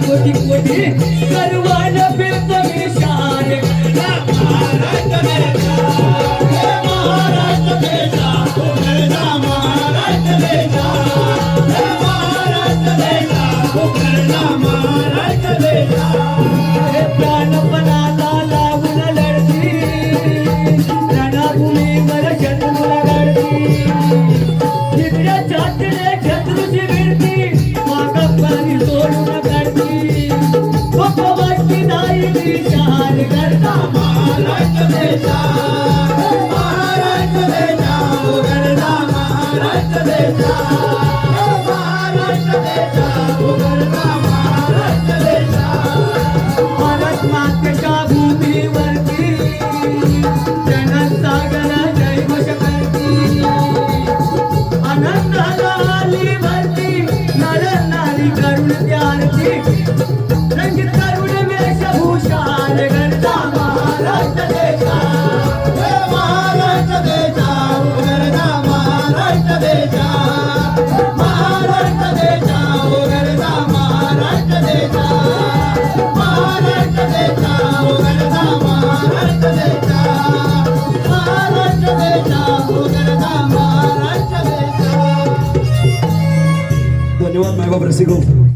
कोटी कोटी सर्वान फिरत विशाल महाराष्ट्र देशा महाराष्ट्र देशा उघडला महाराष्ट्र देशा महाराष्ट्र देशा उघडला महाराष्ट्र देशा प्राणपणाला लावून लढती रणभूमीवर शत्रूला गाडती तिथल्या छातीने शत्रूची भिडती मागपणी सोडून काढती गोपवाची नाही विचार करता महाराष्ट्र देशा महाराष्ट्र देशा उघडला महाराष्ट्र देशा महाराष्ट्र देशा उघडला महाराष्ट्र देशा भारत मातेच्या भूमीवरती जनसागर जयघोष करती आनंद